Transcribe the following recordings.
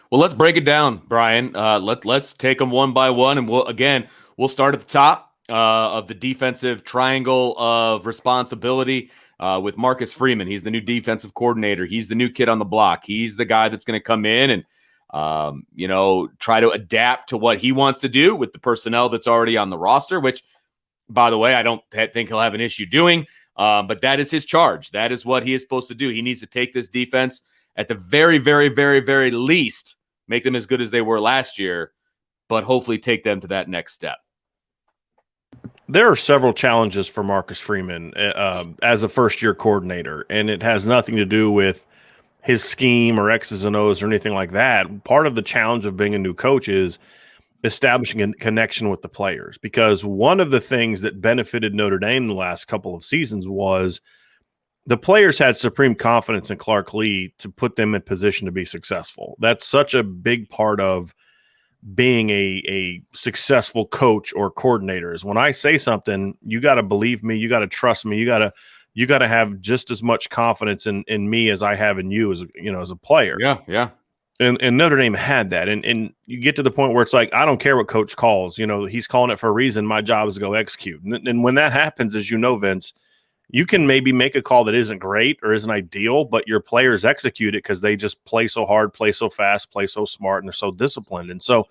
Well, let's break it down, Brian. Let's take them one by one, and we'll start at the top of the defensive triangle of responsibility with Marcus Freeman. He's the new defensive coordinator. He's the new kid on the block. He's the guy that's going to come in and try to adapt to what he wants to do with the personnel that's already on the roster. Which, by the way, I don't think he'll have an issue doing. But that is his charge. That is what he is supposed to do. He needs to take this defense at the very, very, very, very least, make them as good as they were last year, but hopefully take them to that next step. There are several challenges for Marcus Freeman as a first-year coordinator, and it has nothing to do with his scheme or X's and O's or anything like that. Part of the challenge of being a new coach is establishing a connection with the players, because one of the things that benefited Notre Dame the last couple of seasons was the players had supreme confidence in Clark Lee to put them in position to be successful. That's such a big part of being a successful coach or coordinator, is when I say something, you got to believe me, you got to trust me, you got to have just as much confidence in me as I have in you as a player. Yeah. And Notre Dame had that. And you get to the point where it's like, I don't care what coach calls. He's calling it for a reason. My job is to go execute. And when that happens, as you know, Vince, you can maybe make a call that isn't great or isn't ideal, but your players execute it because they just play so hard, play so fast, play so smart, and they're so disciplined. And so,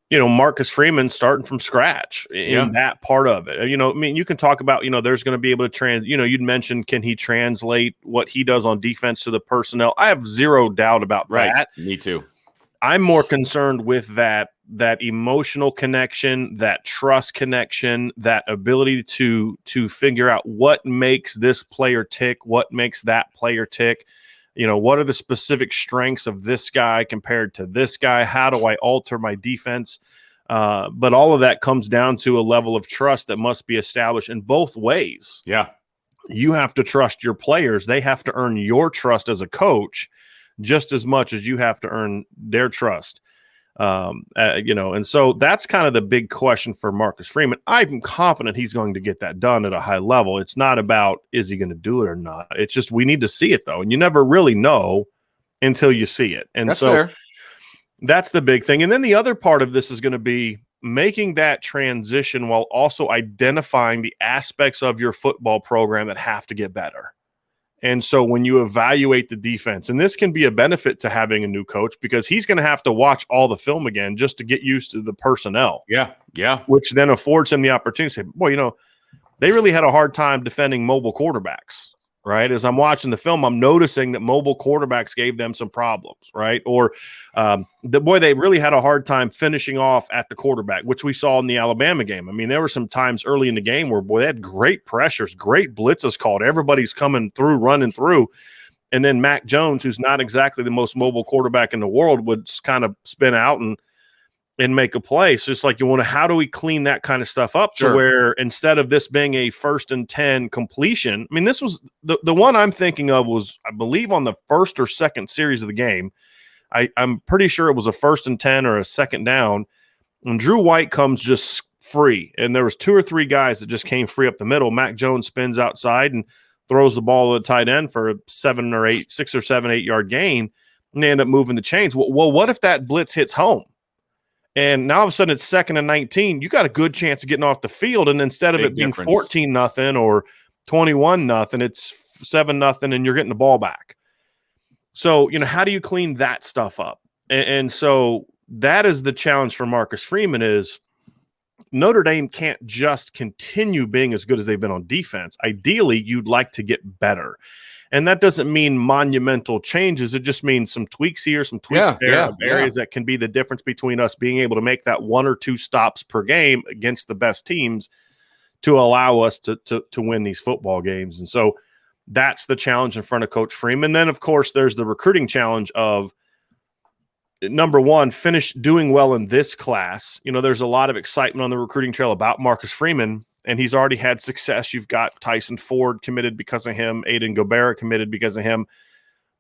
Marcus Freeman starting from scratch in that part of it. You can talk about, there's going to be able to you'd mentioned, can he translate what he does on defense to the personnel? I have zero doubt about that. Me too. I'm more concerned with that emotional connection, that trust connection, that ability to figure out what makes this player tick, what makes that player tick. What are the specific strengths of this guy compared to this guy? How do I alter my defense? But all of that comes down to a level of trust that must be established in both ways. Yeah. You have to trust your players. They have to earn your trust as a coach just as much as you have to earn their trust. And so that's kind of the big question for Marcus Freeman. I'm confident he's going to get that done at a high level. It's not about, is he going to do it or not? It's just, we need to see it though. And you never really know until you see it. And that's so fair. That's the big thing. And then the other part of this is going to be making that transition while also identifying the aspects of your football program that have to get better. And so when you evaluate the defense, and this can be a benefit to having a new coach, because he's going to have to watch all the film again just to get used to the personnel. Yeah. Which then affords him the opportunity to say, boy, they really had a hard time defending mobile quarterbacks, right? As I'm watching the film, I'm noticing that mobile quarterbacks gave them some problems, right? Or they really had a hard time finishing off at the quarterback, which we saw in the Alabama game. I mean, there were some times early in the game where, they had great pressures, great blitzes called. Everybody's coming through, running through. And then Mac Jones, who's not exactly the most mobile quarterback in the world, would kind of spin out and make a play. So it's like, how do we clean that kind of stuff up to where instead of this being a 1st and 10 completion, I mean, this was the one I'm thinking of was, I believe, on the first or second series of the game. I'm pretty sure it was a 1st and 10 or a second down. And Drew White comes just free. And there was 2 or 3 guys that just came free up the middle. Mac Jones spins outside and throws the ball to the tight end for a 6 or 7, 8 yard gain. And they end up moving the chains. Well, what if that blitz hits home? And now all of a sudden it's 2nd and 19. You got a good chance of getting off the field. And instead of it being 14-0 or 21-0, it's 7-0 and you're getting the ball back. So, how do you clean that stuff up? And so that is the challenge for Marcus Freeman is Notre Dame can't just continue being as good as they've been on defense. Ideally, you'd like to get better. And that doesn't mean monumental changes. It just means some tweaks here, some tweaks there, areas that can be the difference between us being able to make that 1 or 2 stops per game against the best teams to allow us to win these football games. And so that's the challenge in front of Coach Freeman. Then, of course, there's the recruiting challenge of, number one, finish doing well in this class. There's a lot of excitement on the recruiting trail about Marcus Freeman, and he's already had success. You've got Tyson Ford committed because of him, Aiden Gobert committed because of him.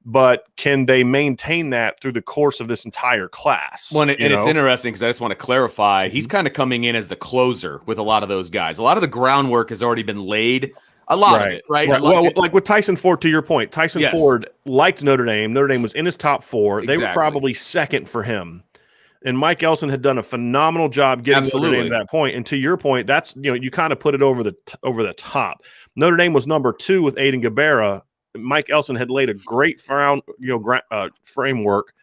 But can they maintain that through the course of this entire class? Well, and it's interesting because I just want to clarify. He's kind of coming in as the closer with a lot of those guys. A lot of the groundwork has already been laid a lot of it, right? Well, like with Tyson Ford, to your point, Tyson Ford liked Notre Dame. Notre Dame was in his top 4. They were probably second for him. And Mike Elson had done a phenomenal job getting Notre Dame to that point. And to your point, that's, you kind of put it over the top. Notre Dame was number 2 with Aiden Gabera. Mike Elson had laid a great framework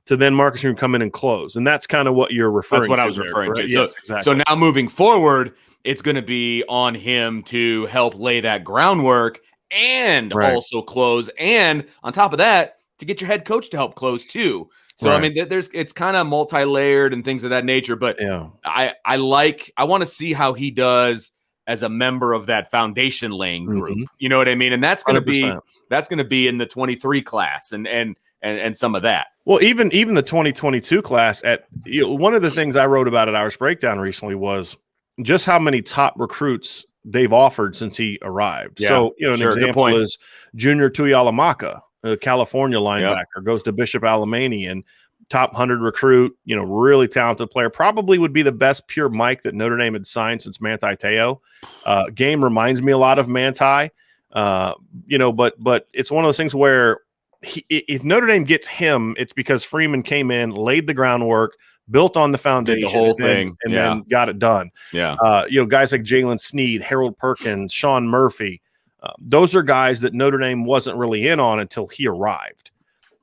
to then Marcus Freeman come in and close. And that's kind of what you're referring to. That's what I was referring to. Right? So, yes, exactly. So now moving forward, it's going to be on him to help lay that groundwork and also close. And on top of that, to get your head coach to help close too. So, I mean, it's kind of multi-layered and things of that nature, but I want to see how he does as a member of that foundation laying group. You know what I mean? And that's going to be in the 23 class and some of that. Well, even the 2022 class one of the things I wrote about at Irish Breakdown recently was just how many top recruits they've offered since he arrived. Yeah, so, an example is Junior Tuialamaka, a California linebacker, goes to Bishop Alemany, and top 100 recruit, really talented player, probably would be the best pure Mike that Notre Dame had signed since Manti Te'o. Game reminds me a lot of Manti, but it's one of those things where if Notre Dame gets him, it's because Freeman came in, laid the groundwork, built on the foundation, the whole thing, and then got it done. Yeah. Guys like Jalen Sneed, Harold Perkins, Sean Murphy, those are guys that Notre Dame wasn't really in on until he arrived.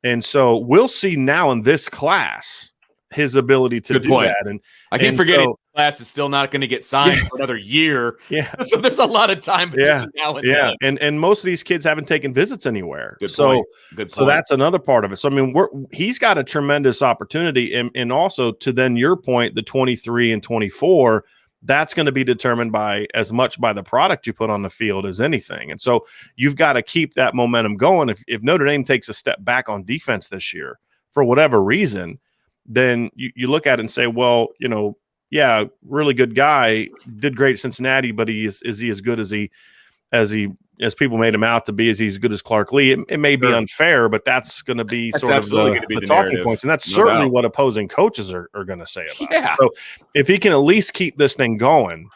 And so we'll see now in this class his ability to do that. And I keep forgetting the class is still not going to get signed for another year. Yeah. So there's a lot of time between now and then. And most of these kids haven't taken visits anywhere. Good point. So that's another part of it. So, I mean, he's got a tremendous opportunity. And also, to then your point, the 23 and 24, that's going to be determined by as much by the product you put on the field as anything. And so you've got to keep that momentum going. If Notre Dame takes a step back on defense this year for whatever reason, then you look at it and say, well, really good guy, did great at Cincinnati, but is he as good as people made him out to be? Is he as good as Clark Lee? It may be unfair, but that's going to be sort of the talking points. And that's certainly what opposing coaches are going to say about it. So if he can at least keep this thing going,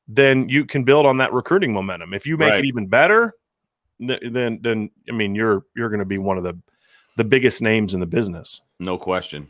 then you can build on that recruiting momentum. If you make it even better, then I mean, you're going to be one of the biggest names in the business. No question.